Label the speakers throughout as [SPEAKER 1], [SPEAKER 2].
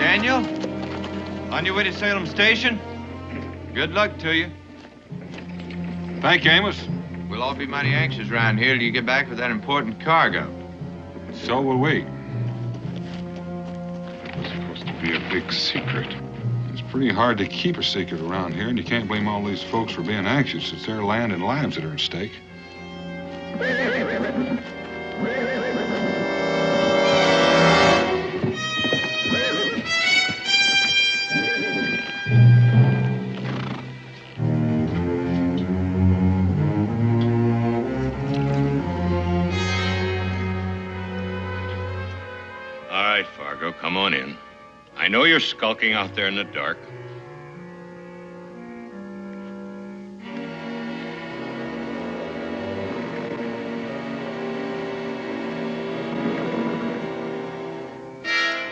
[SPEAKER 1] Daniel, on your way to Salem Station? Good luck to you.
[SPEAKER 2] Thank you, Amos.
[SPEAKER 1] We'll all be mighty anxious around here till you get back with that important cargo.
[SPEAKER 2] So will we. It's supposed to be a big secret. It's pretty hard to keep a secret around here, and you can't blame all these folks for being anxious. It's their land and lives that are at stake.
[SPEAKER 3] Fargo, come on in. I know you're skulking out there in the dark.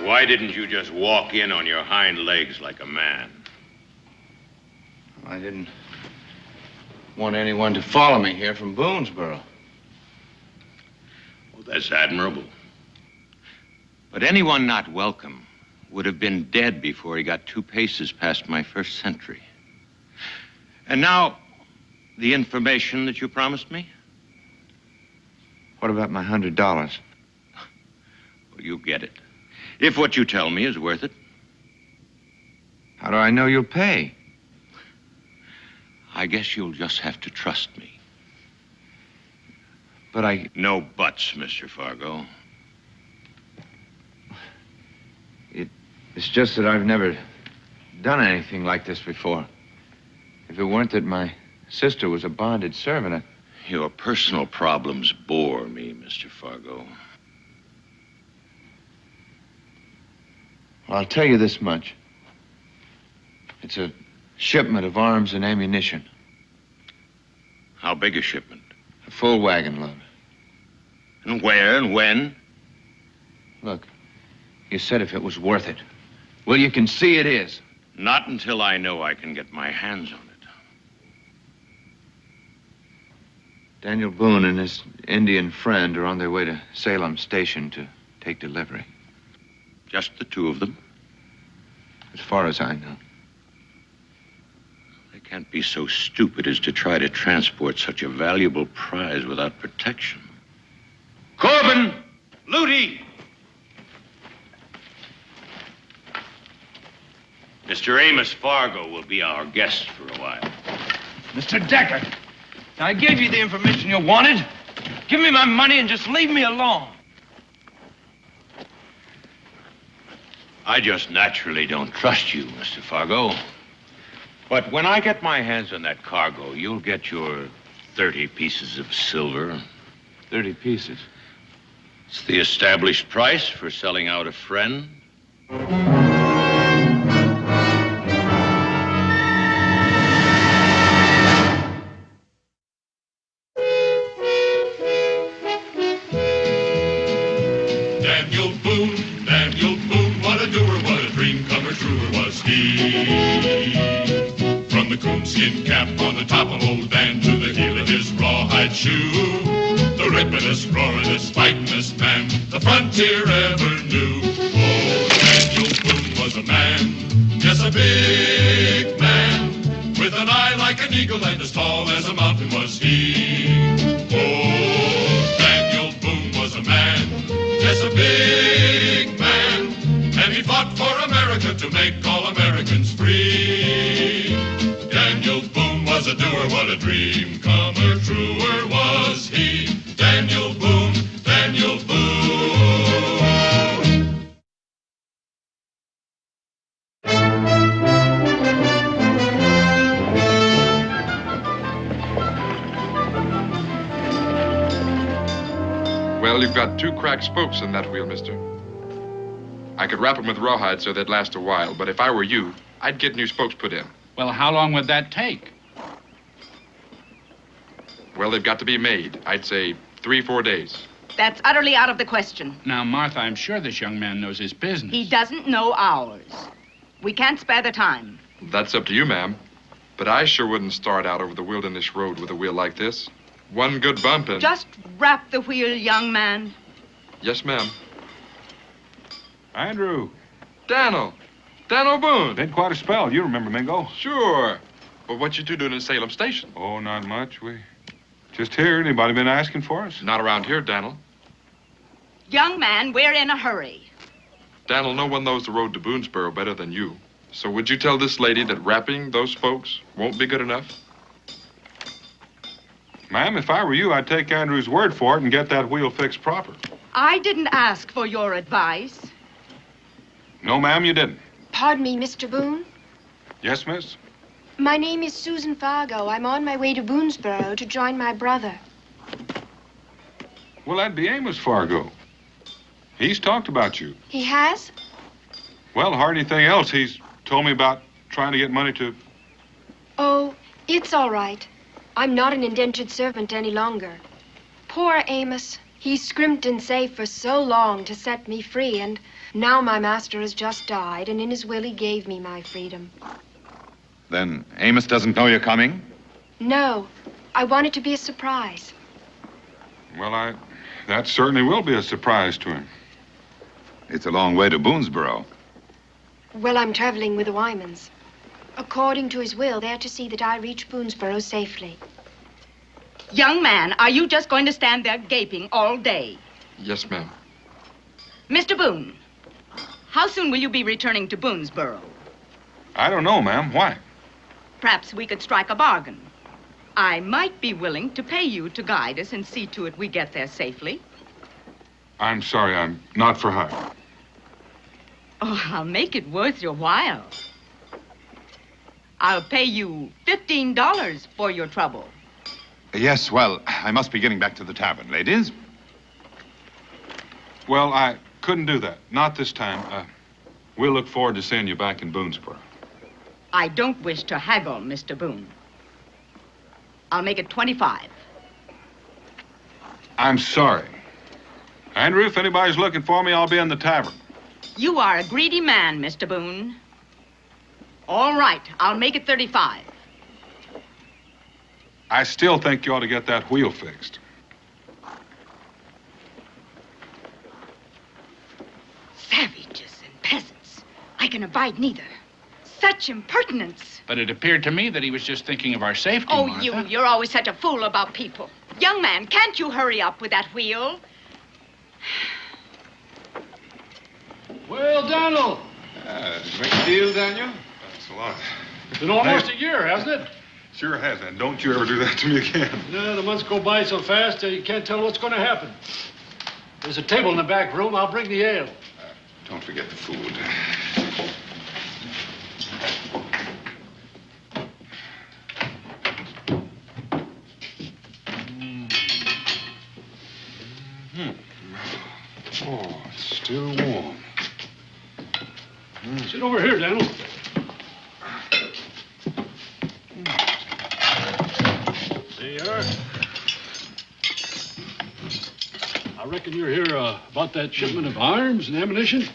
[SPEAKER 3] Why didn't you just walk in on your hind legs like a man?
[SPEAKER 1] I didn't want anyone to follow me here from Boonesboro.
[SPEAKER 3] Well, that's admirable. But anyone not welcome would have been dead before he got 2 paces past my first sentry. And now, the information that you promised me?
[SPEAKER 1] What about my $100?
[SPEAKER 3] Well, you get it. If what you tell me is worth it.
[SPEAKER 1] How do I know you'll pay?
[SPEAKER 3] I guess you'll just have to trust me.
[SPEAKER 1] But
[SPEAKER 3] No buts, Mr. Fargo.
[SPEAKER 1] It's just that I've never done anything like this before. If it weren't that my sister was a bonded servant,
[SPEAKER 3] Your personal problems bore me, Mr. Fargo.
[SPEAKER 1] Well, I'll tell you this much. It's a shipment of arms and ammunition.
[SPEAKER 3] How big a shipment?
[SPEAKER 1] A full wagon load.
[SPEAKER 3] And where and when?
[SPEAKER 1] Look, you said if it was worth it. Well, you can see it is.
[SPEAKER 3] Not until I know I can get my hands on it.
[SPEAKER 1] Daniel Boone and his Indian friend are on their way to Salem Station to take delivery.
[SPEAKER 3] Just the 2 of them?
[SPEAKER 1] As far as I know.
[SPEAKER 3] They can't be so stupid as to try to transport such a valuable prize without protection. Corbin! Ludi! Mr. Amos Fargo will be our guest for a while.
[SPEAKER 4] Mr. Decker, I gave you the information you wanted. Give me my money and just leave me alone.
[SPEAKER 3] I just naturally don't trust you, Mr. Fargo. But when I get my hands on that cargo, you'll get your 30 pieces of silver.
[SPEAKER 1] 30 pieces.
[SPEAKER 3] It's the established price for selling out a friend.
[SPEAKER 5] Daniel Boone, what a doer, what a dream comer, truer was he. From the coonskin cap on the top of old Dan to the heel of his rawhide shoe, the rippin'est, roaring'est, fighting'est man the frontier ever knew. Oh, Daniel Boone was a man, yes, a big man, with an eye like an eagle and as tall as a mountain was he. Oh, Daniel Boone was a man, yes, a big man, and he fought for America to make all Americans free. Daniel Boone was a doer, what a dream comer, truer was he. Daniel Boone, Daniel Boone.
[SPEAKER 6] Well, you've got 2 cracked spokes in that wheel, mister. I could wrap them with rawhide so they'd last a while, but if I were you, I'd get new spokes put in.
[SPEAKER 7] Well, how long would that take?
[SPEAKER 6] Well, they've got to be made. I'd say 3-4 days.
[SPEAKER 8] That's utterly out of the question.
[SPEAKER 7] Now, Martha, I'm sure this young man knows his business.
[SPEAKER 8] He doesn't know ours. We can't spare the time.
[SPEAKER 6] That's up to you, ma'am. But I sure wouldn't start out over the wilderness road with a wheel like this. One good bump and...
[SPEAKER 8] Just wrap the wheel, young man.
[SPEAKER 6] Yes, ma'am.
[SPEAKER 2] Andrew.
[SPEAKER 6] Daniel. Dan Boone.
[SPEAKER 2] Been quite a spell. You remember, Mingo?
[SPEAKER 6] Sure. But what you two doing in Salem Station?
[SPEAKER 2] Oh, not much. We just here. Anybody been asking for us?
[SPEAKER 6] Not around here, Dan'l.
[SPEAKER 8] Young man, we're in a hurry.
[SPEAKER 6] Dan'l, no one knows the road to Boonesboro better than you. So would you tell this lady that wrapping those folks won't be good enough?
[SPEAKER 2] Ma'am, if I were you, I'd take Andrew's word for it and get that wheel fixed proper.
[SPEAKER 8] I didn't ask for your advice.
[SPEAKER 2] No, ma'am, you didn't.
[SPEAKER 9] Pardon me, Mr. Boone.
[SPEAKER 2] Yes, miss?
[SPEAKER 9] My name is Susan Fargo. I'm on my way to Boonesboro to join my brother.
[SPEAKER 2] Well, that'd be Amos Fargo. He's talked about you.
[SPEAKER 9] He has?
[SPEAKER 2] Well, hardly anything else. He's told me about trying to get money to...
[SPEAKER 9] Oh, it's all right. I'm not an indentured servant any longer. Poor Amos. He scrimped and saved for so long to set me free, and now my master has just died, and in his will he gave me my freedom.
[SPEAKER 10] Then Amos doesn't know you're coming?
[SPEAKER 9] No, I want it to be a surprise.
[SPEAKER 2] Well, that certainly will be a surprise to him.
[SPEAKER 10] It's a long way to Boonesboro.
[SPEAKER 9] Well, I'm traveling with the Wymans. According to his will, they're to see that I reach Boonesboro safely.
[SPEAKER 8] Young man, are you just going to stand there gaping all day?
[SPEAKER 6] Yes, ma'am.
[SPEAKER 8] Mr. Boone, how soon will you be returning to Boonesboro?
[SPEAKER 2] I don't know, ma'am. Why?
[SPEAKER 8] Perhaps we could strike a bargain. I might be willing to pay you to guide us and see to it we get there safely.
[SPEAKER 2] I'm sorry, I'm not for hire.
[SPEAKER 8] Oh, I'll make it worth your while. I'll pay you $15 for your trouble.
[SPEAKER 10] Yes, well, I must be getting back to the tavern, ladies.
[SPEAKER 2] Well, I couldn't do that. Not this time. We'll look forward to seeing you back in Boonesboro.
[SPEAKER 8] I don't wish to haggle, Mr. Boone. I'll make it 25.
[SPEAKER 2] I'm sorry. Andrew, if anybody's looking for me, I'll be in the tavern.
[SPEAKER 8] You are a greedy man, Mr. Boone. All right, I'll make it 35.
[SPEAKER 2] I still think you ought to get that wheel fixed.
[SPEAKER 8] Savages and peasants. I can abide neither. Such impertinence.
[SPEAKER 7] But it appeared to me that he was just thinking of our safety,
[SPEAKER 8] Oh,
[SPEAKER 7] Martha.
[SPEAKER 8] you're always such a fool about people. Young man, can't you hurry up with that wheel?
[SPEAKER 11] Well, Donald.
[SPEAKER 2] Great deal, Daniel. Thanks a lot.
[SPEAKER 11] It's been almost a year, hasn't it?
[SPEAKER 2] Sure has, and don't you ever do that to me again.
[SPEAKER 11] No, the months go by so fast you can't tell what's going to happen. There's a table in the back room. I'll bring the ale.
[SPEAKER 2] Don't forget the food. Oh, it's still warm.
[SPEAKER 11] Sit over here, Daniel. There you are. I reckon you're here about that shipment of arms and ammunition.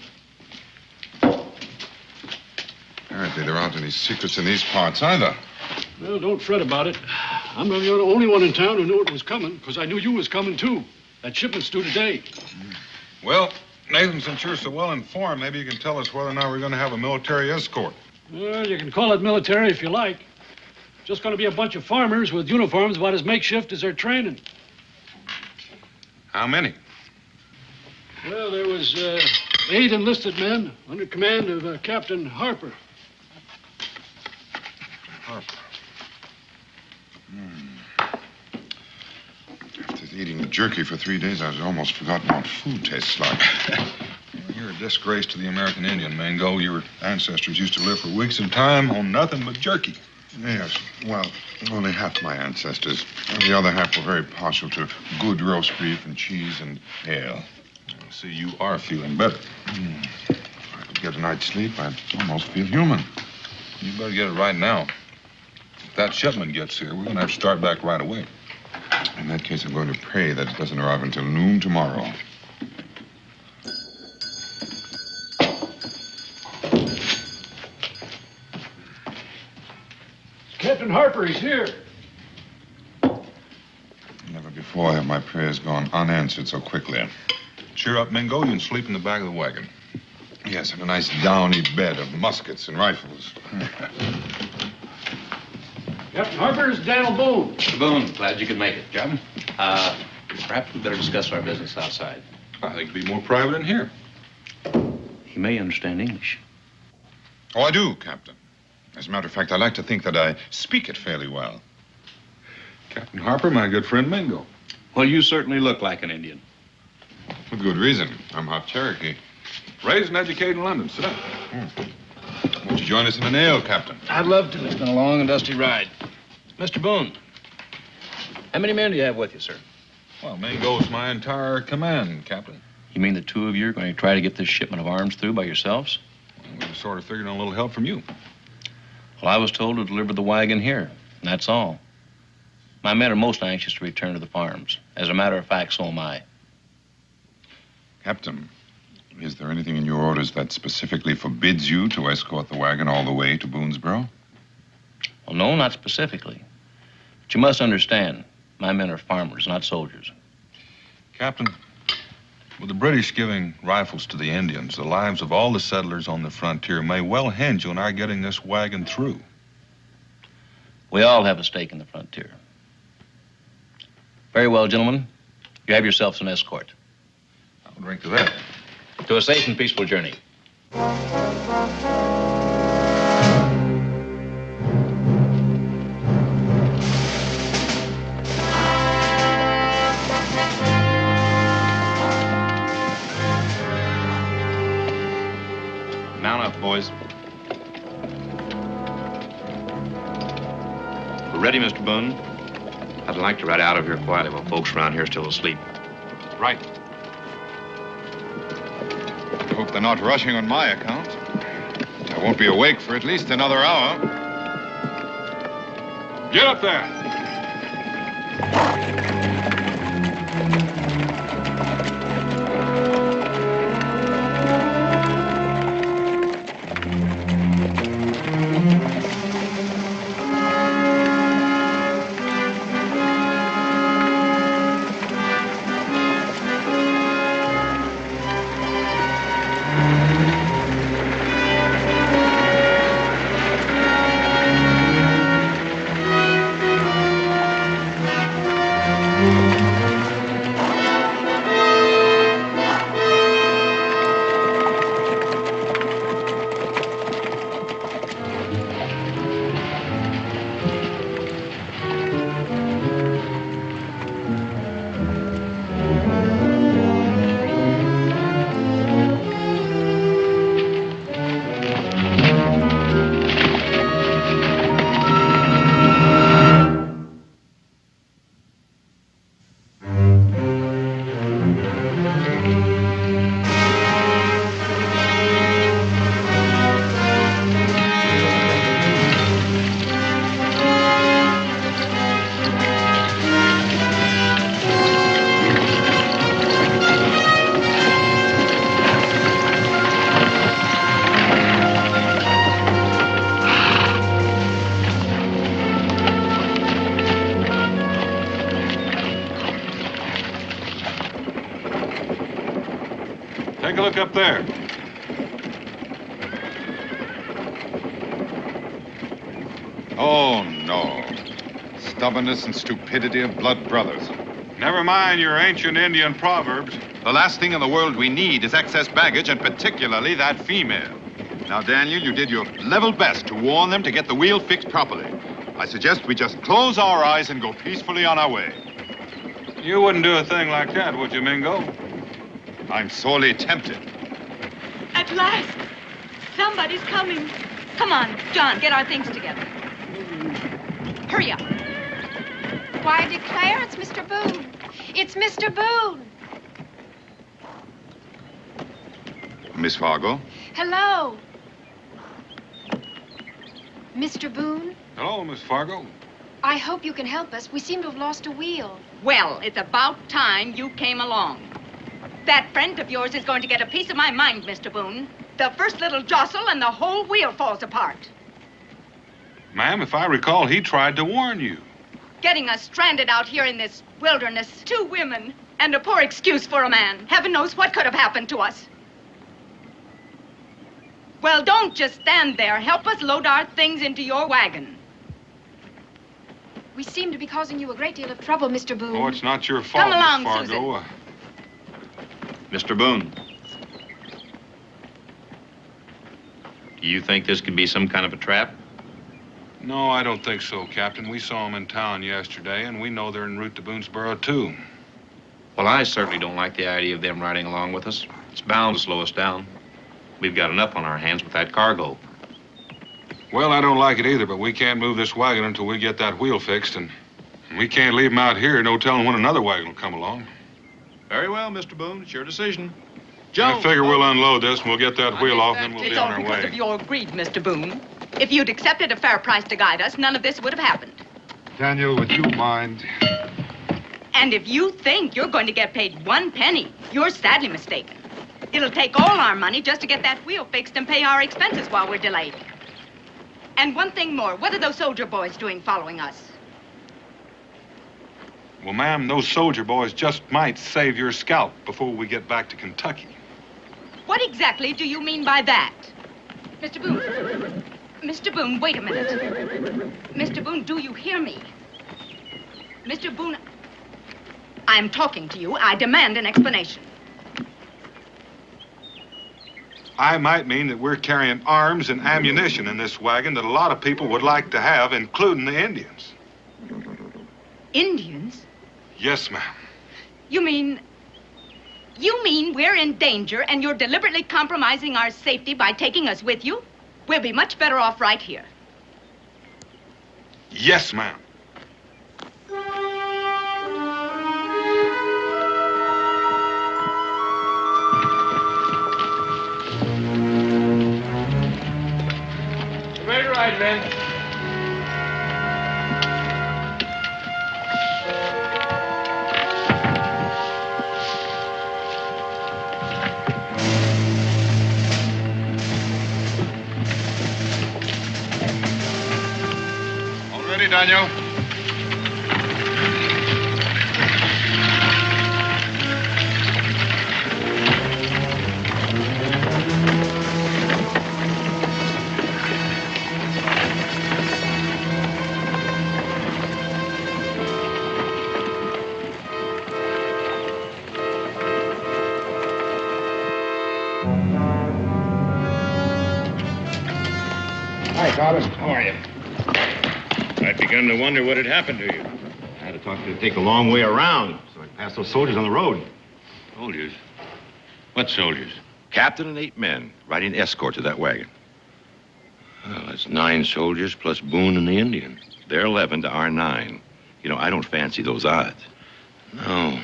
[SPEAKER 10] Apparently there aren't any secrets in these parts either.
[SPEAKER 11] Well, don't fret about it. I'm not the only one in town who knew it was coming, because I knew you was coming, too. That shipment's due today.
[SPEAKER 2] Well, Nathan, since you're so well informed, maybe you can tell us whether or not we're going to have a military escort.
[SPEAKER 11] Well, you can call it military if you like. Just going to be a bunch of farmers with uniforms about as makeshift as their training.
[SPEAKER 2] How many?
[SPEAKER 11] Well, there was 8 enlisted men under command of Captain Harper.
[SPEAKER 10] Harper. After eating jerky for 3 days, I've almost forgotten what food tastes like.
[SPEAKER 2] You're a disgrace to the American Indian, Mango. Your ancestors used to live for weeks at a time on nothing but jerky.
[SPEAKER 10] Yes, well, only half my ancestors. The other half were very partial to good roast beef and cheese and ale.
[SPEAKER 2] See, you are feeling better.
[SPEAKER 10] If I could get a night's sleep, I'd almost feel human.
[SPEAKER 2] You better get it right now. If that shipment gets here, we're going to have to start back right away.
[SPEAKER 10] In that case, I'm going to pray that it doesn't arrive until noon tomorrow.
[SPEAKER 11] Captain Harper, he's here.
[SPEAKER 10] Never before have my prayers gone unanswered so quickly.
[SPEAKER 2] Cheer up, Mingo. You can sleep in the back of the wagon.
[SPEAKER 10] Yes. Yes, and a nice downy bed of muskets and rifles.
[SPEAKER 11] Captain Harper's Daniel Boone.
[SPEAKER 12] Mr. Boone, glad you could make it. Captain? Perhaps we better discuss our business outside.
[SPEAKER 2] I think it'd be more private in here.
[SPEAKER 12] He may understand English.
[SPEAKER 10] Oh, I do, Captain. As a matter of fact, I like to think that I speak it fairly well.
[SPEAKER 2] Captain Harper, my good friend Mingo.
[SPEAKER 12] Well, you certainly look like an Indian.
[SPEAKER 10] With good reason. I'm half Cherokee.
[SPEAKER 2] Raised and educated in London. Sit down.
[SPEAKER 10] Won't you join us in an ale, Captain?
[SPEAKER 4] I'd love to. It's been a long and dusty ride. Mr. Boone, how many men do you have with you, sir?
[SPEAKER 2] Well, Mingo's my entire command, Captain.
[SPEAKER 12] You mean the two of you are going to try to get this shipment of arms through by yourselves?
[SPEAKER 2] Well, we sort of figured on a little help from you.
[SPEAKER 12] Well, I was told to deliver the wagon here, and that's all. My men are most anxious to return to the farms. As a matter of fact, so am I.
[SPEAKER 10] Captain, is there anything in your orders that specifically forbids you to escort the wagon all the way to Boonesboro?
[SPEAKER 12] Well, no, not specifically. But you must understand, my men are farmers, not soldiers.
[SPEAKER 2] Captain, with the British giving rifles to the Indians, the lives of all the settlers on the frontier may well hinge on our getting this wagon through.
[SPEAKER 12] We all have a stake in the frontier. Very well, gentlemen. You have yourselves an escort.
[SPEAKER 2] I'll drink to that.
[SPEAKER 12] To a safe and peaceful journey.
[SPEAKER 3] Mount up, boys. We're ready, Mr. Boone. I'd like to ride out of here quietly while folks around here are still asleep.
[SPEAKER 2] Right.
[SPEAKER 10] I hope they're not rushing on my account. I won't be awake for at least another hour.
[SPEAKER 2] Get up there! Take a look up there.
[SPEAKER 10] Oh, no. Stubbornness and stupidity of blood brothers.
[SPEAKER 2] Never mind your ancient Indian proverbs.
[SPEAKER 10] The last thing in the world we need is excess baggage, and particularly that female. Now, Daniel, you did your level best to warn them to get the wheel fixed properly. I suggest we just close our eyes and go peacefully on our way.
[SPEAKER 2] You wouldn't do a thing like that, would you, Mingo?
[SPEAKER 10] I'm sorely tempted.
[SPEAKER 8] At last, somebody's coming. Come on, John, get our things together. Hurry up.
[SPEAKER 9] Why, I declare it's Mr. Boone. It's Mr. Boone.
[SPEAKER 10] Miss Fargo?
[SPEAKER 9] Hello. Mr. Boone,
[SPEAKER 2] Hello, Miss Fargo.
[SPEAKER 9] I hope you can help us. We seem to have lost a wheel.
[SPEAKER 8] Well, it's about time you came along. That friend of yours is going to get a piece of my mind, Mr. Boone. The first little jostle and the whole wheel falls apart.
[SPEAKER 2] Ma'am, if I recall, he tried to warn you.
[SPEAKER 8] Getting us stranded out here in this wilderness, 2 women, and a poor excuse for a man. Heaven knows what could have happened to us. Well, don't just stand there. Help us load our things into your wagon.
[SPEAKER 9] We seem to be causing you a great deal of trouble, Mr. Boone.
[SPEAKER 2] Oh, it's not your fault,
[SPEAKER 8] Come along,
[SPEAKER 2] Miss Fargo.
[SPEAKER 12] Mr. Boone. Do you think this could be some kind of a trap?
[SPEAKER 2] No, I don't think so, Captain. We saw them in town yesterday, and we know they're en route to Boonesboro, too.
[SPEAKER 12] Well, I certainly don't like the idea of them riding along with us. It's bound to slow us down. We've got enough on our hands with that cargo.
[SPEAKER 2] Well, I don't like it either, but we can't move this wagon until we get that wheel fixed, and we can't leave them out here, no telling when another wagon will come along.
[SPEAKER 12] Very well, Mr. Boone. It's your decision.
[SPEAKER 2] I figure we'll unload this, and we'll get that wheel off, and then we'll
[SPEAKER 8] It's
[SPEAKER 2] be on
[SPEAKER 8] all
[SPEAKER 2] our
[SPEAKER 8] because
[SPEAKER 2] way.
[SPEAKER 8] of your greed, Mr. Boone. If you'd accepted a fair price to guide us, none of this would have happened.
[SPEAKER 10] Daniel, would you mind?
[SPEAKER 8] And if you think you're going to get paid 1 penny, you're sadly mistaken. It'll take all our money just to get that wheel fixed and pay our expenses while we're delayed. And one thing more, what are those soldier boys doing following us?
[SPEAKER 2] Well, ma'am, those soldier boys just might save your scalp before we get back to Kentucky.
[SPEAKER 8] What exactly do you mean by that? Mr. Boone. Mr. Boone, wait a minute. Mr. Boone, do you hear me? Mr. Boone, I'm talking to you. I demand an explanation.
[SPEAKER 2] I might mean that we're carrying arms and ammunition in this wagon that a lot of people would like to have, including the Indians.
[SPEAKER 8] Indians?
[SPEAKER 2] Yes, ma'am.
[SPEAKER 8] You mean we're in danger and you're deliberately compromising our safety by taking us with you? We'll be much better off right here.
[SPEAKER 2] Yes, ma'am.
[SPEAKER 4] Ready to ride, men.
[SPEAKER 2] All ready, Daniel?
[SPEAKER 13] Hi, Carter. How are you?
[SPEAKER 3] I'd begun to wonder what had happened to you.
[SPEAKER 13] I had to talk to you to take a long way around, so I passed those soldiers on the road.
[SPEAKER 3] Soldiers? What soldiers?
[SPEAKER 14] Captain and 8 men riding escort to that wagon.
[SPEAKER 3] Well, that's 9 soldiers plus Boone and the Indian.
[SPEAKER 14] They're 11 to our 9. You know, I don't fancy those odds.
[SPEAKER 3] No.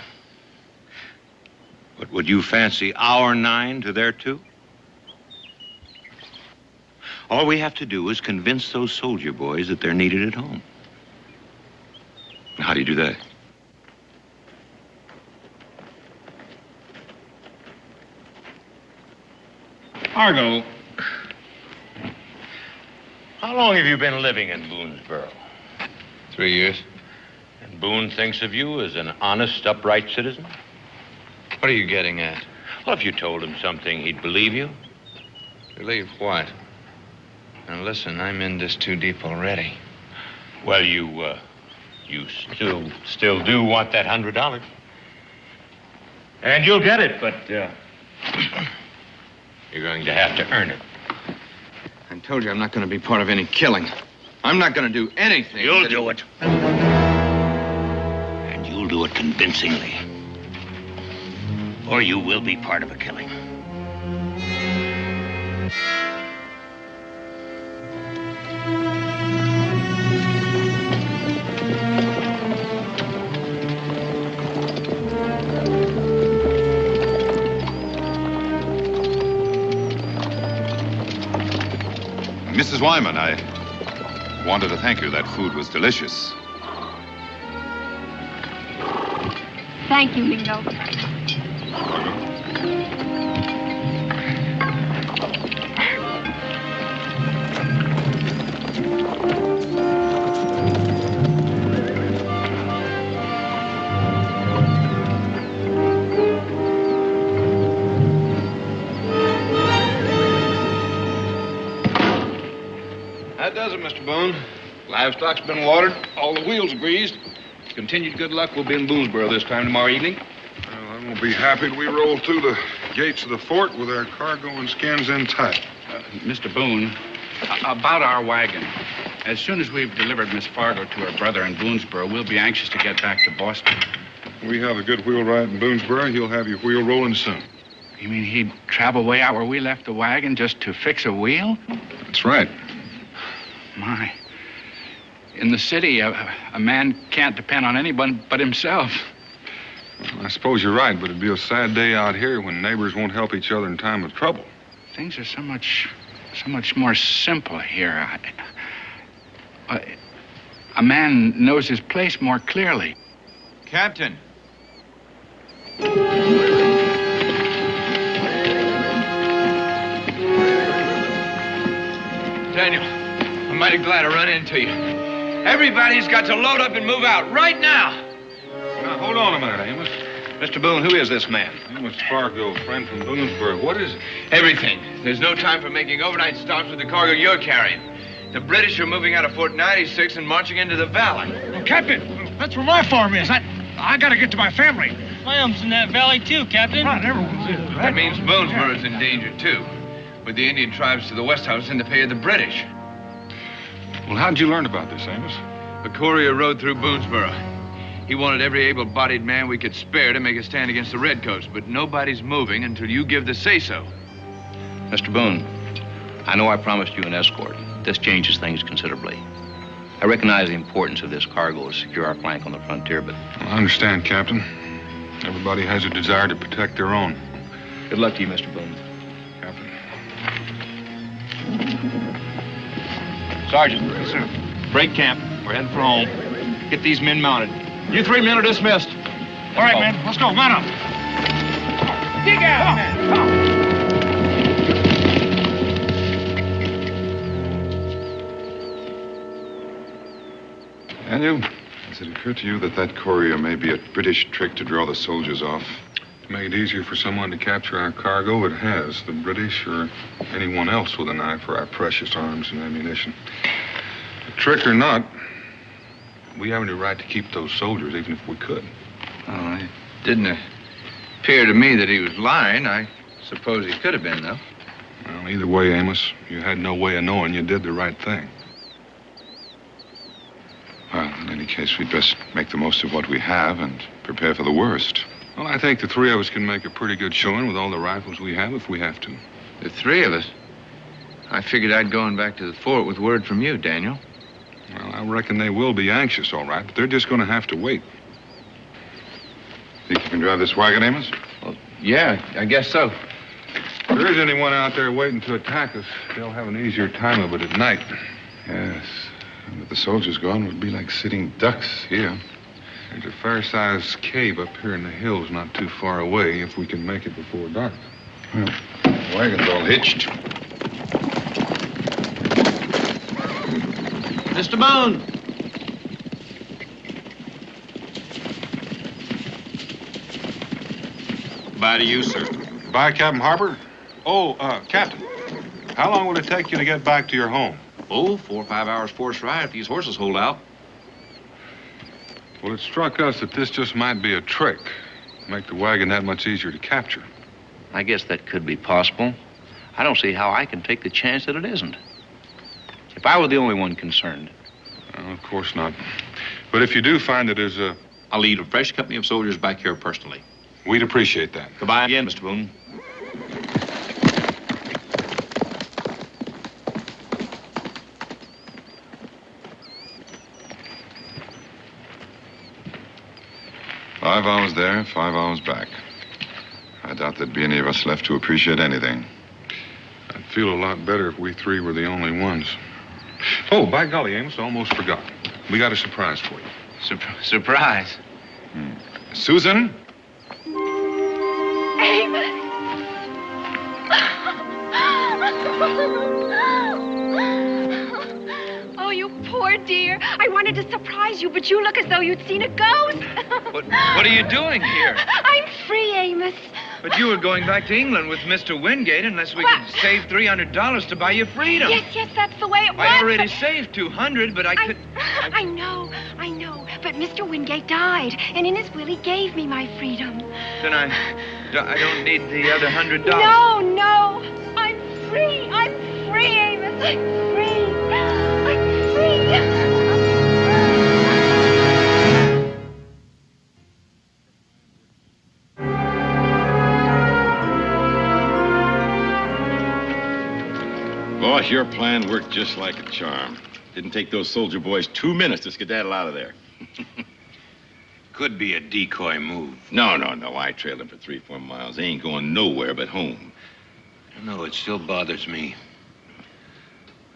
[SPEAKER 3] But would you fancy our 9 to their 2? All we have to do is convince those soldier boys that they're needed at home.
[SPEAKER 14] How do you do that?
[SPEAKER 3] Argo, how long have you been living in Boonesboro?
[SPEAKER 1] 3 years.
[SPEAKER 3] And Boone thinks of you as an honest, upright citizen?
[SPEAKER 1] What are you getting at?
[SPEAKER 3] Well, if you told him something, he'd believe you.
[SPEAKER 1] Believe what? Now, listen, I'm in this too deep already.
[SPEAKER 3] Well, you still do want that $100. And you'll get it, but, you're going to have to earn it.
[SPEAKER 1] I told you I'm not going to be part of any killing. I'm not going to do anything.
[SPEAKER 3] You'll do it. And you'll do it convincingly. Or you will be part of a killing.
[SPEAKER 10] Mrs. Wyman, I wanted to thank you. That food was delicious.
[SPEAKER 9] Thank you, Mingo.
[SPEAKER 15] That does it, Mr. Boone. Livestock's been watered, all the wheels greased. Continued good luck, we'll be in Boonesboro this time tomorrow evening.
[SPEAKER 2] Well, I won't be happy till we roll through the gates of the fort with our cargo and skins intact.
[SPEAKER 7] Mr. Boone, about our wagon. As soon as we've delivered Miss Fargo to her brother in Boonesboro, we'll be anxious to get back to Boston.
[SPEAKER 2] We have a good wheelwright in Boonesboro. He'll have your wheel rolling soon.
[SPEAKER 7] You mean he'd travel way out where we left the wagon just to fix a wheel?
[SPEAKER 2] That's right.
[SPEAKER 7] My. In the city, a man can't depend on anyone but himself.
[SPEAKER 2] Well, I suppose you're right, but it'd be a sad day out here when neighbors won't help each other in time of trouble.
[SPEAKER 7] Things are so much more simple here. A man knows his place more clearly.
[SPEAKER 1] Captain.
[SPEAKER 4] Daniel, I'm mighty glad I run into you. Everybody's got to load up and move out right now.
[SPEAKER 2] Now, hold on a minute, Amos.
[SPEAKER 15] Mr. Boone, who is this man?
[SPEAKER 2] Amos Fargo, friend from Boonesboro. What is it?
[SPEAKER 4] Everything. There's no time for making overnight stops with the cargo you're carrying. The British are moving out of Fort 96 and marching into the valley.
[SPEAKER 16] Well, Captain, that's where my farm is. I gotta get to my family.
[SPEAKER 17] My home's in that valley, too, Captain.
[SPEAKER 16] Not everyone's is, right?
[SPEAKER 4] That means Boonesboro's in danger, too. With the Indian tribes to the west, I was in the pay of the British.
[SPEAKER 2] Well, how'd you learn about this, Amos?
[SPEAKER 4] A courier rode through Boonesboro. He wanted every able-bodied man we could spare to make a stand against the Redcoats, but nobody's moving until you give the say-so.
[SPEAKER 12] Mr. Boone, I know I promised you an escort. This changes things considerably. I recognize the importance of this cargo to secure our flank on the frontier, but...
[SPEAKER 2] Well, I understand, Captain. Everybody has a desire to protect their own.
[SPEAKER 12] Good luck to you, Mr. Boone.
[SPEAKER 2] Captain.
[SPEAKER 15] Sergeant. Yes, sir. Break camp. We're heading for home. Get these men mounted. You 3 men are dismissed.
[SPEAKER 16] All right, man. Let's go. Mount up.
[SPEAKER 17] Dig out, man. Come.
[SPEAKER 10] Daniel, has it occurred to you that that courier may be a British trick to draw the soldiers off?
[SPEAKER 2] To make it easier for someone to capture our cargo, it has. The British or anyone else with an eye for our precious arms and ammunition. A trick or not, we have any right to keep those soldiers, even if we could.
[SPEAKER 1] Oh, it didn't appear to me that he was lying. I suppose he could have been, though.
[SPEAKER 2] Well, either way, Amos, you had no way of knowing you did the right thing.
[SPEAKER 10] Well, in any case, we'd best make the most of what we have and prepare for the worst.
[SPEAKER 2] Well, I think the 3 of us can make a pretty good showing with all the rifles we have if we have to.
[SPEAKER 1] The 3 of us? I figured I'd go on back to the fort with word from you, Daniel.
[SPEAKER 2] Well, I reckon they will be anxious, all right, but they're just going to have to wait.
[SPEAKER 10] Think you can drive this wagon, Amos?
[SPEAKER 1] Well, yeah, I guess so.
[SPEAKER 2] If there is anyone out there waiting to attack us, they'll have an easier time of it at night.
[SPEAKER 10] Yes. With the soldiers gone, it would be like sitting ducks here.
[SPEAKER 2] There's a fair-sized cave up here in the hills not too far away if we can make it before dark.
[SPEAKER 10] Well, the wagon's all hitched.
[SPEAKER 15] Mr. Boone! Goodbye to you, sir.
[SPEAKER 2] Goodbye, Captain Harper. Oh, Captain, how long will it take you to get back to your home?
[SPEAKER 15] Oh, 4 or 5 hours forced ride if these horses hold out.
[SPEAKER 2] Well, it struck us that this just might be a trick. Make the wagon that much easier to capture.
[SPEAKER 12] I guess that could be possible. I don't see how I can take the chance that it isn't. If I were the only one concerned.
[SPEAKER 2] Well, of course not. But if you do find that there's a...
[SPEAKER 15] I'll lead a fresh company of soldiers back here personally.
[SPEAKER 2] We'd appreciate that.
[SPEAKER 15] Goodbye again, Mr. Boone.
[SPEAKER 10] $5 hours there, 5 hours back. I doubt there'd be any of us left to appreciate anything.
[SPEAKER 2] I'd feel a lot better if we 3 were the only ones. Oh, by golly, Amos, I almost forgot. We got a surprise for you.
[SPEAKER 1] Surprise?
[SPEAKER 10] Susan?
[SPEAKER 9] Amos! Oh, you poor dear. I wanted to surprise you, but you look as though you'd seen a ghost.
[SPEAKER 1] What are you doing here?
[SPEAKER 9] I'm free, Amos.
[SPEAKER 4] But you were going back to England with Mr. Wingate unless we could save $300 to buy you freedom.
[SPEAKER 9] Yes, that's the way it was.
[SPEAKER 4] I already saved $200, but I could...
[SPEAKER 9] I know. But Mr. Wingate died, and in his will he gave me my freedom.
[SPEAKER 4] Then I don't need the other $100.
[SPEAKER 9] No. I'm free, Amos. I'm free.
[SPEAKER 14] Boss, your plan worked just like a charm. Didn't take those soldier boys 2 minutes to skedaddle out of there.
[SPEAKER 3] Could be a decoy move.
[SPEAKER 14] No. I trailed them for 3-4 miles. They ain't going nowhere but home.
[SPEAKER 3] I don't know, it still bothers me.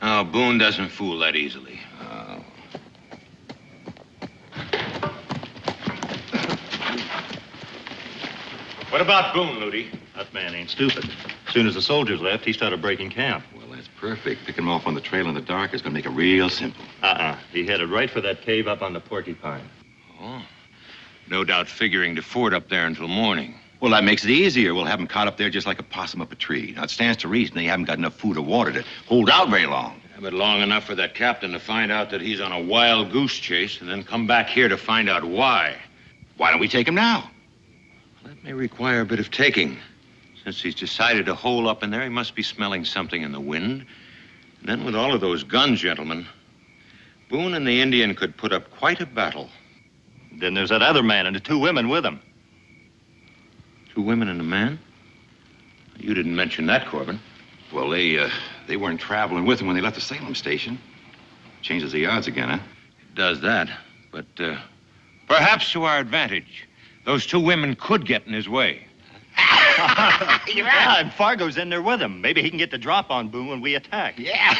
[SPEAKER 3] Oh, Boone doesn't fool that easily.
[SPEAKER 14] Oh.
[SPEAKER 13] What about Boone, Ludi? That man ain't stupid. As soon as the soldiers left, he started breaking camp.
[SPEAKER 14] Well, that's perfect. Picking him off on the trail in the dark is going to make it real simple.
[SPEAKER 13] He headed right for that cave up on the Porcupine.
[SPEAKER 3] Oh. No doubt figuring to ford up there until morning.
[SPEAKER 14] Well, that makes it easier. We'll have them caught up there just like a possum up a tree. Now, it stands to reason they haven't got enough food or water to hold out very long.
[SPEAKER 3] Yeah, but long enough for that captain to find out that he's on a wild goose chase and then come back here to find out why.
[SPEAKER 14] Why don't we take him now?
[SPEAKER 3] That may require a bit of taking. Since he's decided to hole up in there, he must be smelling something in the wind. And then with all of those guns, gentlemen, Boone and the Indian could put up quite a battle.
[SPEAKER 13] Then there's that other man and the 2 women with him.
[SPEAKER 3] 2 women and a man? You didn't mention that, Corbin.
[SPEAKER 14] Well, they weren't traveling with him when they left the Salem station. Changes the odds again, huh?
[SPEAKER 3] It does that, but perhaps to our advantage. Those 2 women could get in his way.
[SPEAKER 13] Yeah, and Fargo's in there with him. Maybe he can get the drop on Boone when we attack.
[SPEAKER 3] Yeah.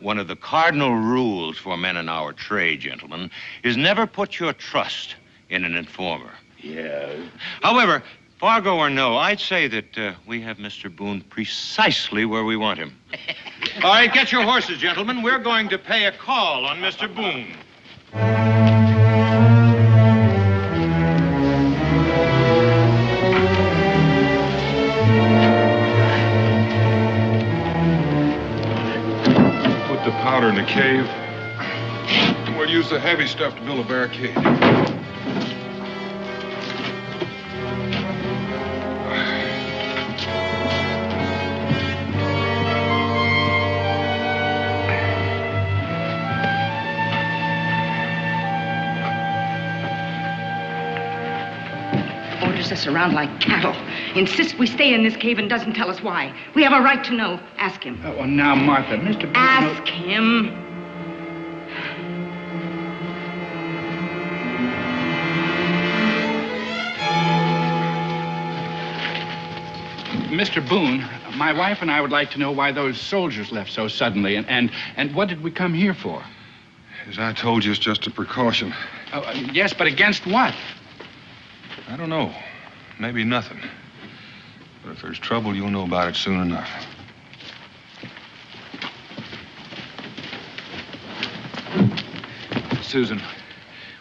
[SPEAKER 3] One of the cardinal rules for men in our trade, gentlemen, is never put your trust in an informer.
[SPEAKER 14] Yeah.
[SPEAKER 3] However, Fargo or no, I'd say that we have Mr. Boone precisely where we want him. All right, get your horses, gentlemen. We're going to pay a call on Mr. Boone.
[SPEAKER 2] Put the powder in the cave. We'll use the heavy stuff to build a barricade.
[SPEAKER 8] Orders us around like cattle. Insists we stay in this cave and doesn't tell us why. We have a right to know. Ask him.
[SPEAKER 7] Oh, now, Martha, Mr. Boone...
[SPEAKER 8] Ask him.
[SPEAKER 7] Mr. Boone, my wife and I would like to know why those soldiers left so suddenly, and what did we come here for?
[SPEAKER 2] As I told you, it's just a precaution.
[SPEAKER 7] Yes, but against what?
[SPEAKER 2] I don't know. Maybe nothing. But if there's trouble, you'll know about it soon enough.
[SPEAKER 4] Susan,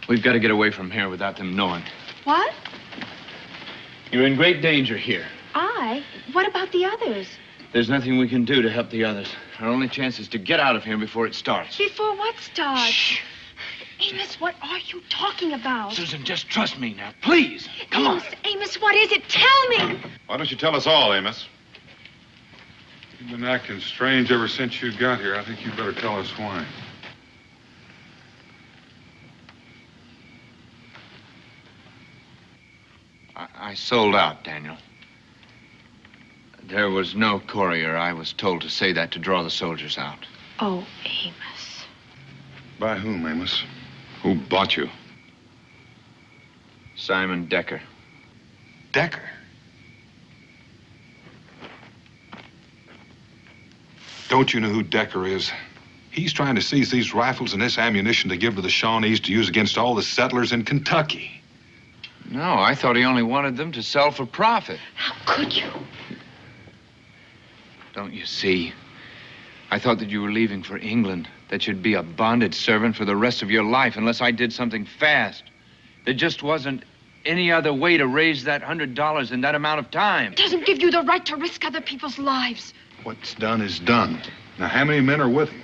[SPEAKER 4] we've got to get away from here without them knowing.
[SPEAKER 9] What?
[SPEAKER 4] You're in great danger here.
[SPEAKER 9] What about the others?
[SPEAKER 4] There's nothing we can do to help the others. Our only chance is to get out of here before it starts.
[SPEAKER 9] Before what starts?
[SPEAKER 4] Shh.
[SPEAKER 9] Amos, what are you talking about?
[SPEAKER 4] Susan, just trust me now, please. Come on.
[SPEAKER 9] Amos, what is it? Tell me.
[SPEAKER 10] Why don't you tell us all, Amos?
[SPEAKER 2] You've been acting strange ever since you got here. I think you'd better tell us why.
[SPEAKER 4] I sold out, Daniel. There was no courier. I was told to say that to draw the soldiers out.
[SPEAKER 9] Oh, Amos.
[SPEAKER 2] By whom, Amos? Who bought you?
[SPEAKER 4] Simon Decker.
[SPEAKER 2] Decker? Don't you know who Decker is? He's trying to seize these rifles and this ammunition to give to the Shawnees to use against all the settlers in Kentucky.
[SPEAKER 4] No, I thought he only wanted them to sell for profit.
[SPEAKER 9] How could you?
[SPEAKER 4] Don't you see? I thought that you were leaving for England, that you'd be a bonded servant for the rest of your life unless I did something fast. There just wasn't any other way to raise that $100 in that amount of time.
[SPEAKER 9] It doesn't give you the right to risk other people's lives.
[SPEAKER 2] What's done is done. Now, how many men are with him?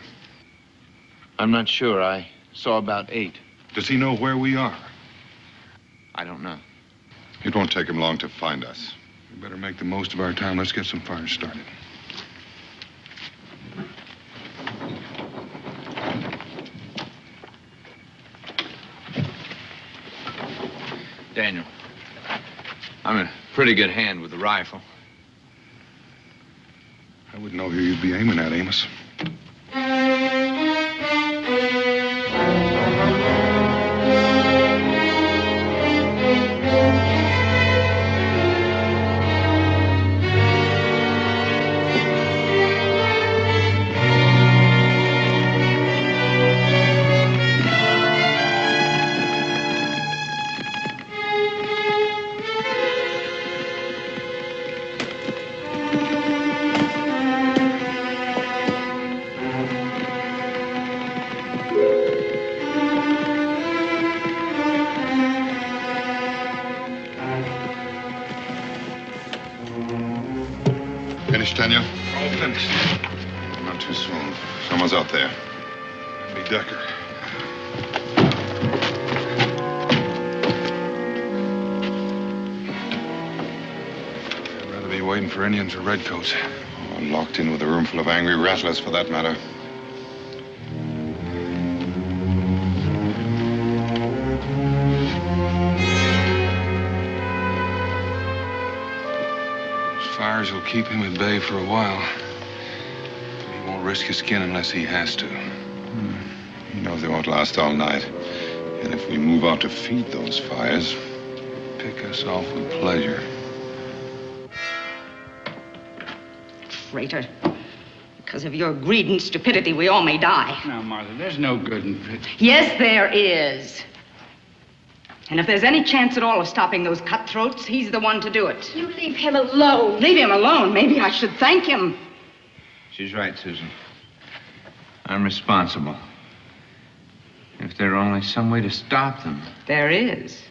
[SPEAKER 1] I'm not sure. I saw about 8.
[SPEAKER 2] Does he know where we are?
[SPEAKER 1] I don't know.
[SPEAKER 10] It won't take him long to find us.
[SPEAKER 2] We better make the most of our time. Let's get some fires started.
[SPEAKER 4] Daniel, I'm a pretty good hand with the rifle.
[SPEAKER 2] I wouldn't know who you'd be aiming at, Amos.
[SPEAKER 10] Finished, Daniel?
[SPEAKER 2] All finished.
[SPEAKER 10] Not too soon. Someone's out there.
[SPEAKER 2] Be Decker. I'd rather be waiting for Indians or redcoats.
[SPEAKER 10] Oh, locked in with a room full of angry rattlers, for that matter.
[SPEAKER 2] Fires will keep him at bay for a while. He won't risk his skin unless he has to.
[SPEAKER 10] He knows they won't last all night. And if we move out to feed those fires...
[SPEAKER 2] Pick us off with pleasure.
[SPEAKER 8] Traitor. Because of your greed and stupidity, we all may die.
[SPEAKER 7] Now, Martha, there's no good in it.
[SPEAKER 8] Yes, there is. And if there's any chance at all of stopping those cutthroats, he's the one to do it.
[SPEAKER 9] You leave him alone.
[SPEAKER 8] Leave him alone? Maybe I should thank him.
[SPEAKER 1] She's right, Susan. I'm responsible. If there were only some way to stop them.
[SPEAKER 8] There is.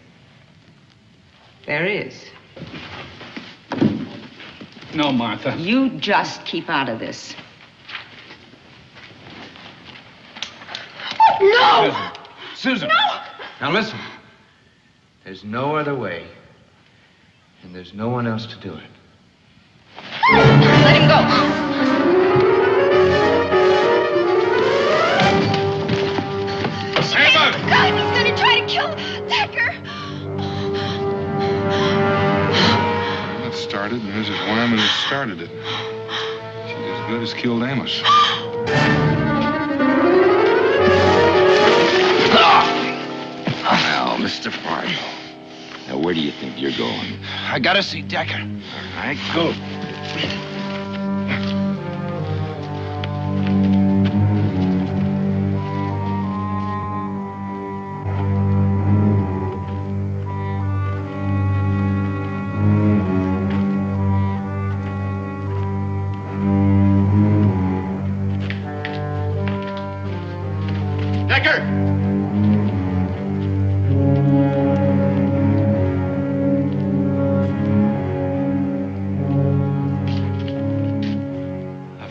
[SPEAKER 8] There is.
[SPEAKER 7] No, Martha.
[SPEAKER 8] You just keep out of this.
[SPEAKER 9] No!
[SPEAKER 1] Susan!
[SPEAKER 9] No!
[SPEAKER 1] Now listen. There's no other way. And there's no one else to do it.
[SPEAKER 8] Let him go.
[SPEAKER 9] God, he's gonna try to kill Decker.
[SPEAKER 2] That started, and Mrs. Wyman has started it. She's as good as killed Amos.
[SPEAKER 14] Now, Mr. Fargo. Now, where do you think you're going?
[SPEAKER 16] I gotta see Decker.
[SPEAKER 14] All right, go.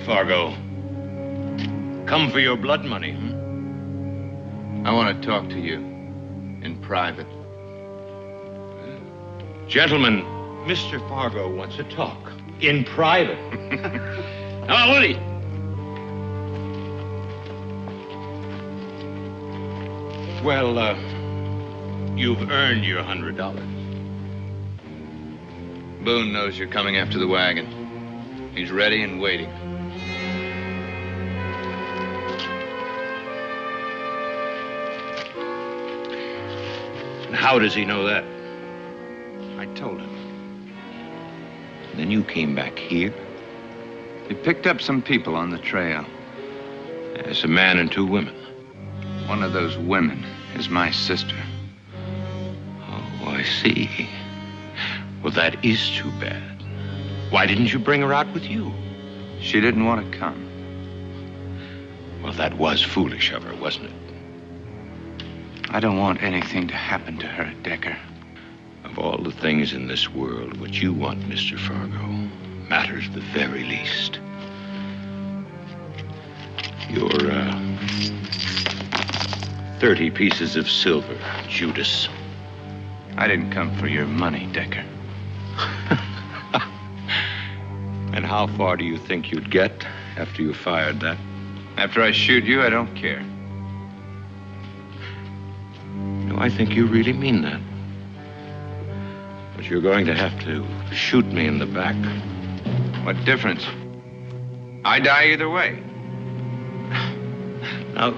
[SPEAKER 3] Fargo, come for your blood money,
[SPEAKER 1] I want to talk to you in private.
[SPEAKER 3] Gentlemen, Mr. Fargo wants to talk in private. Now, Woody. Well, you've earned your $100.
[SPEAKER 1] Boone knows you're coming after the wagon. He's ready and waiting.
[SPEAKER 3] And how does he know that?
[SPEAKER 1] I told him.
[SPEAKER 3] And then you came back here?
[SPEAKER 1] He picked up some people on the trail.
[SPEAKER 3] There's a man and 2 women.
[SPEAKER 1] One of those women is my sister.
[SPEAKER 3] Oh, I see. Well, that is too bad. Why didn't you bring her out with you?
[SPEAKER 1] She didn't want to come.
[SPEAKER 3] Well, that was foolish of her, wasn't it?
[SPEAKER 1] I don't want anything to happen to her, Decker.
[SPEAKER 3] Of all the things in this world, what you want, Mr. Fargo, matters the very least. Your, 30 pieces of silver, Judas.
[SPEAKER 1] I didn't come for your money, Decker.
[SPEAKER 3] And how far do you think you'd get after you fired that?
[SPEAKER 1] After I shoot you, I don't care.
[SPEAKER 3] No, I think you really mean that. But you're going to have to shoot me in the back.
[SPEAKER 1] What difference? I die either way.
[SPEAKER 3] Now,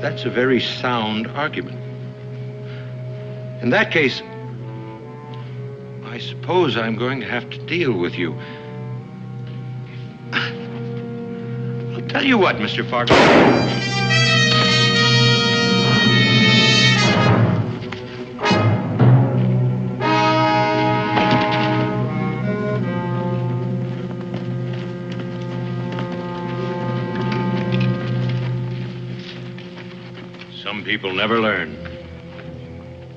[SPEAKER 3] that's a very sound argument. In that case, I suppose I'm going to have to deal with you. I'll tell you what, Mr. Fargo. Some people never learn.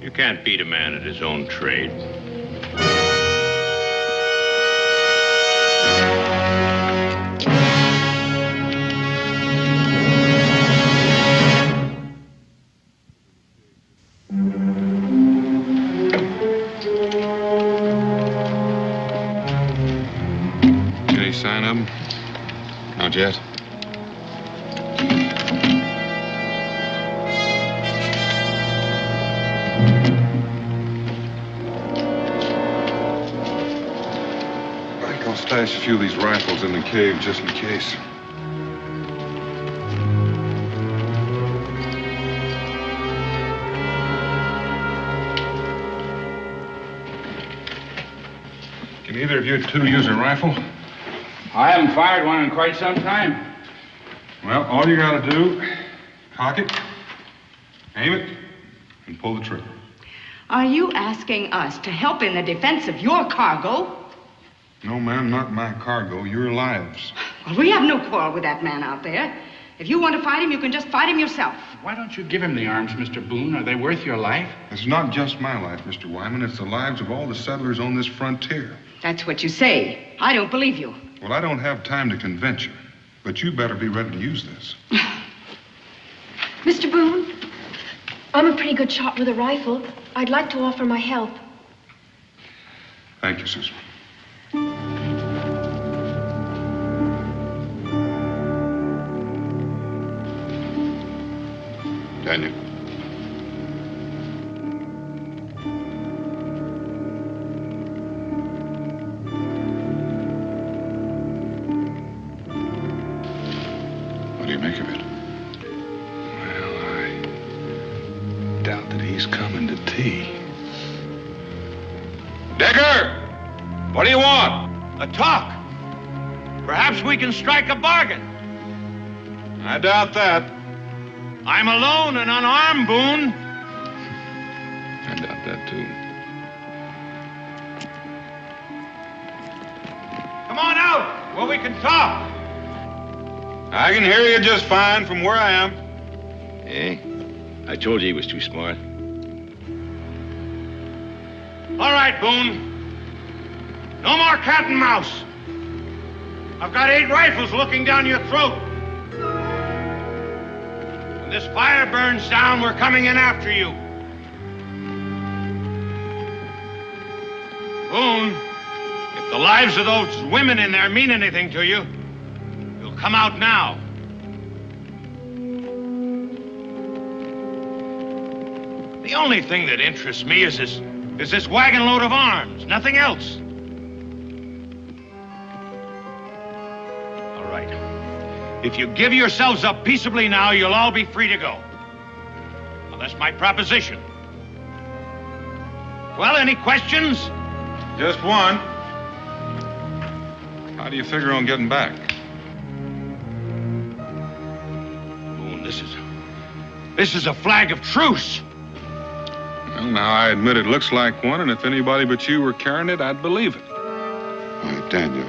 [SPEAKER 3] You can't beat a man at his own trade.
[SPEAKER 2] Any sign of him? Not yet. I'll stash a few of these rifles in the cave just in case. Can either of you two use a rifle?
[SPEAKER 7] I haven't fired one in quite some time.
[SPEAKER 2] Well, all you gotta do, cock it, aim it, and pull the trigger.
[SPEAKER 8] Are you asking us to help in the defense of your cargo?
[SPEAKER 2] No, ma'am, not my cargo, your lives.
[SPEAKER 8] Well, we have no quarrel with that man out there. If you want to fight him, you can just fight him yourself.
[SPEAKER 7] Why don't you give him the arms, Mr. Boone? Are they worth your life?
[SPEAKER 2] It's not just my life, Mr. Wyman. It's the lives of all the settlers on this frontier.
[SPEAKER 8] That's what you say. I don't believe you.
[SPEAKER 2] Well, I don't have time to convince you, but you better be ready to use this.
[SPEAKER 9] Mr. Boone, I'm a pretty good shot with a rifle. I'd like to offer my help.
[SPEAKER 2] Thank you, Susan. Daniel. What do you make of it? Well, I doubt that he's coming to tea.
[SPEAKER 3] Decker! What do you want? A talk. Perhaps we can strike a bargain.
[SPEAKER 2] I doubt that.
[SPEAKER 3] I'm alone and unarmed, Boone.
[SPEAKER 2] I doubt that, too.
[SPEAKER 3] Come on out where we can talk.
[SPEAKER 2] I can hear you just fine from where I am.
[SPEAKER 14] Eh? I told you he was too smart.
[SPEAKER 3] All right, Boone. No more cat and mouse. I've got 8 rifles looking down your throat. When this fire burns down, we're coming in after you. Boone, if the lives of those women in there mean anything to you, you'll come out now. The only thing that interests me is this wagon load of arms, nothing else. All right. If you give yourselves up peaceably now, you'll all be free to go. Well, that's my proposition. Well, any questions?
[SPEAKER 2] Just one. How do you figure on getting back?
[SPEAKER 3] Boone, this is a flag of truce.
[SPEAKER 2] Well, now, I admit it looks like one, and if anybody but you were carrying it, I'd believe it. Why, Daniel,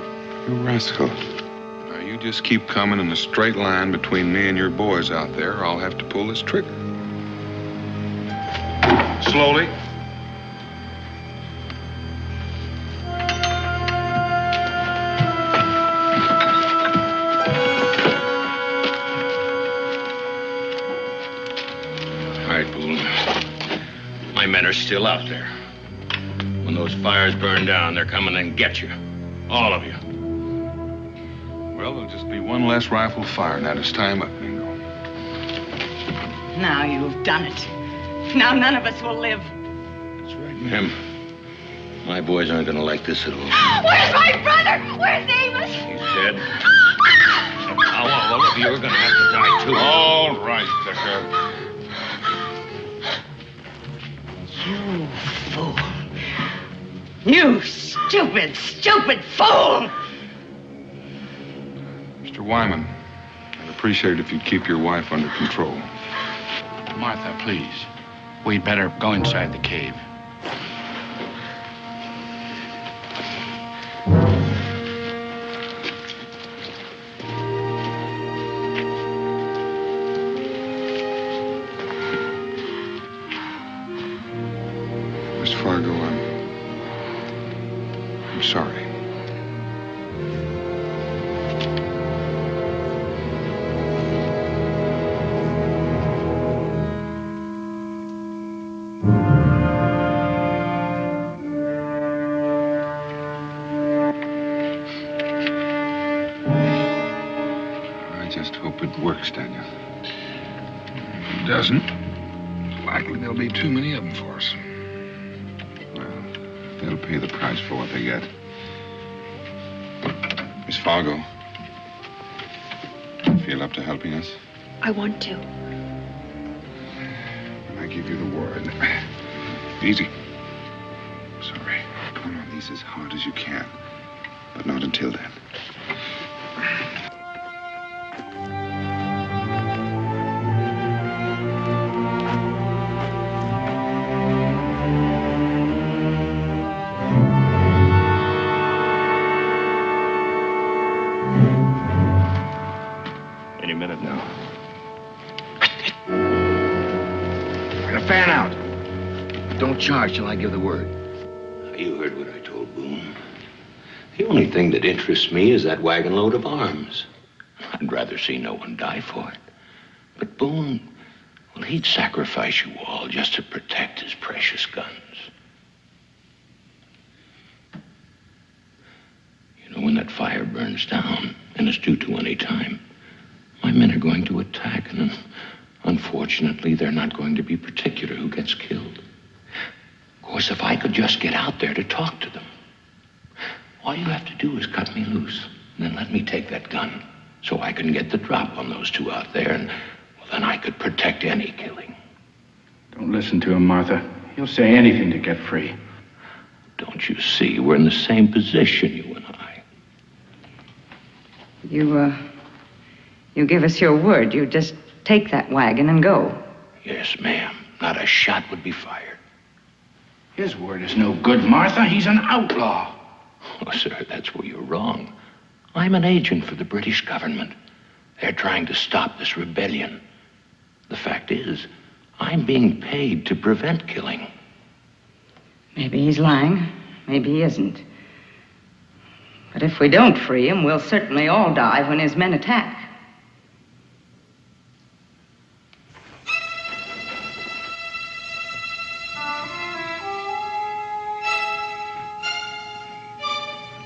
[SPEAKER 2] you rascal. Now, you just keep coming in a straight line between me and your boys out there, or I'll have to pull this trigger. Slowly.
[SPEAKER 12] men are still out there. When those fires burn down, they're coming and get you. All of you.
[SPEAKER 2] Well, there'll just be one less rifle fire. Now it's time up, Mingo.
[SPEAKER 8] Now you've done it. Now none of us will live.
[SPEAKER 12] That's right, ma'am. My boys aren't going to like this at all.
[SPEAKER 8] Where's my brother? Where's Amos?
[SPEAKER 12] He's dead. Now, all of you are going to have to die, too.
[SPEAKER 2] All right, Decker.
[SPEAKER 8] You fool. You stupid, stupid fool!
[SPEAKER 2] Mr. Wyman, I'd appreciate it if you'd keep your wife under control.
[SPEAKER 7] Martha, please. We'd better go inside the cave.
[SPEAKER 2] Miss Fargo, I'm sorry. I just hope it works, Daniel. If it doesn't, it's likely there'll be too many of them for us. Well, they'll pay the price for what they get. Miss Fargo, feel up to helping us?
[SPEAKER 9] I want to.
[SPEAKER 2] I give you the word. Easy. Sorry. Pull on these as hard as you can, but not until then.
[SPEAKER 12] Any minute now.
[SPEAKER 16] We're gonna fan out. Don't charge till I give the word.
[SPEAKER 3] You heard what I told Boone. The only thing that interests me is that wagon load of arms. I'd rather see no one die for it. But Boone, well, he'd sacrifice you all just to protect his precious guns. You know, when that fire burns down, and it's due to any time, my men are going to attack, and unfortunately, they're not going to be particular who gets killed. Of course, if I could just get out there to talk to them, all you have to do is cut me loose, and then let me take that gun, so I can get the drop on those two out there, and well, then I could protect any killing.
[SPEAKER 7] Don't listen to him, Martha. He'll say anything to get free.
[SPEAKER 3] Don't you see? We're in the same position, you and I.
[SPEAKER 8] You give us your word. You just take that wagon and go.
[SPEAKER 3] Yes, ma'am. Not a shot would be fired.
[SPEAKER 7] His word is no good, Martha. He's an outlaw.
[SPEAKER 3] Oh, sir, that's where you're wrong. I'm an agent for the British government. They're trying to stop this rebellion. The fact is, I'm being paid to prevent killing.
[SPEAKER 8] Maybe he's lying. Maybe he isn't. But if we don't free him, we'll certainly all die when his men attack.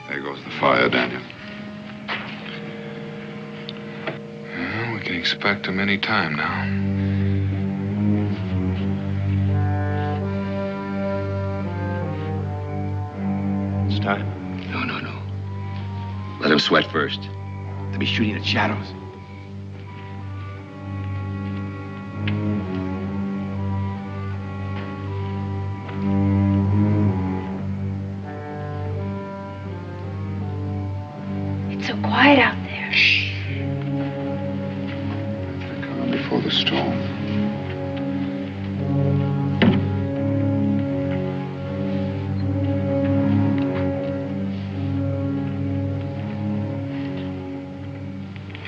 [SPEAKER 2] There goes the fire, Daniel. Well, we can expect him any time now.
[SPEAKER 16] It's time. No. Let him sweat first. They'll be shooting at shadows.
[SPEAKER 9] It's so quiet out there.
[SPEAKER 2] Shh. They're coming before the storm.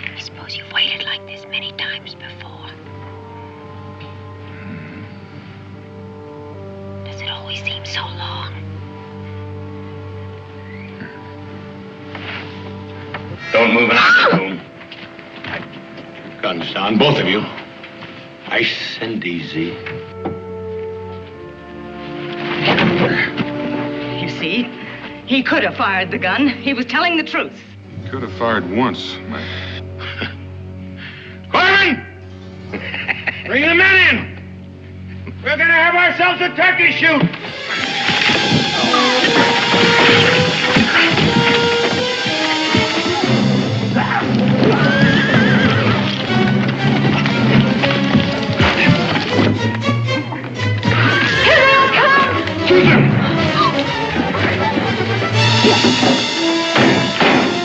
[SPEAKER 9] I suppose you've waited like this many times before. Does it always seem so long?
[SPEAKER 3] Don't move an ounce, Boone. Guns down, both of you. Nice and easy.
[SPEAKER 8] see. He could have fired the gun. He was telling the truth.
[SPEAKER 2] Could have fired once, Mike.
[SPEAKER 3] Corman! Bring the men in! We're gonna have ourselves a turkey shoot!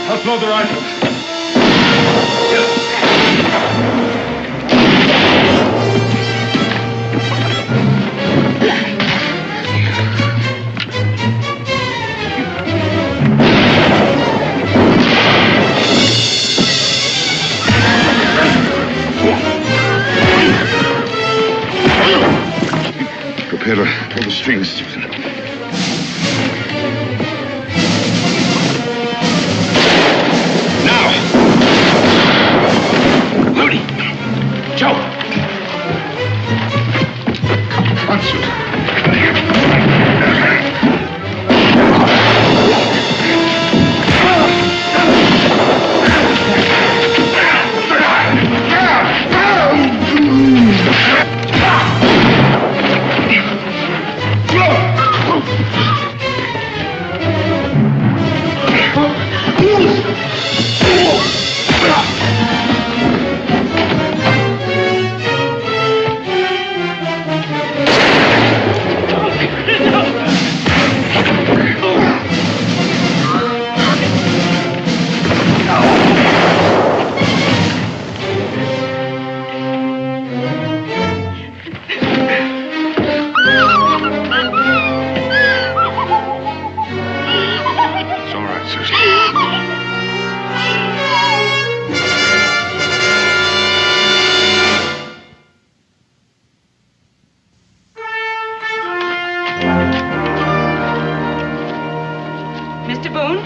[SPEAKER 2] Let's load the rifles. Prepare to pull the strings, Stephen.
[SPEAKER 7] Joe!
[SPEAKER 2] Come on, Susan.
[SPEAKER 8] Mr. Boone,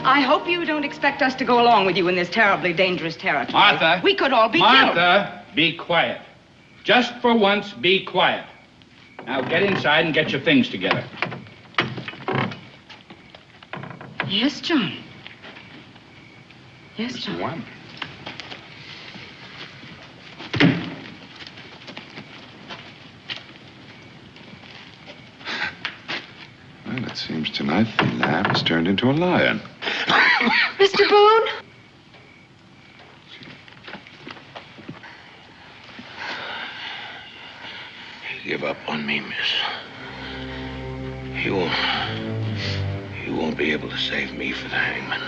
[SPEAKER 8] I hope you don't expect us to go along with you in this terribly dangerous territory.
[SPEAKER 7] Martha!
[SPEAKER 8] We could all be killed.
[SPEAKER 7] Martha, be quiet. Just for once, be quiet. Now get inside and get your things together.
[SPEAKER 8] Yes, John. Yes, John.
[SPEAKER 2] What? Well, it seems tonight the lamb has turned into a lion.
[SPEAKER 9] Mr. Boone?
[SPEAKER 3] Give up on me, miss. You won't be able to save me for the hangman.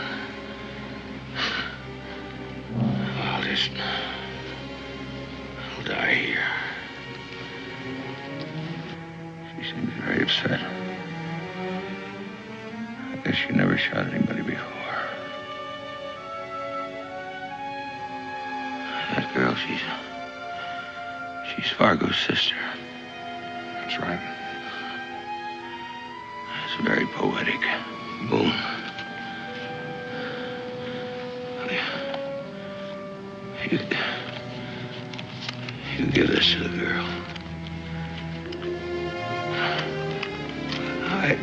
[SPEAKER 3] I'll die here. She seems very upset. I guess she never shot anybody before. That girl, she's Fargo's sister.
[SPEAKER 2] That's right.
[SPEAKER 3] It's very poetic. Boone. You give this to the girl. I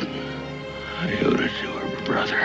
[SPEAKER 3] owed it to her brother.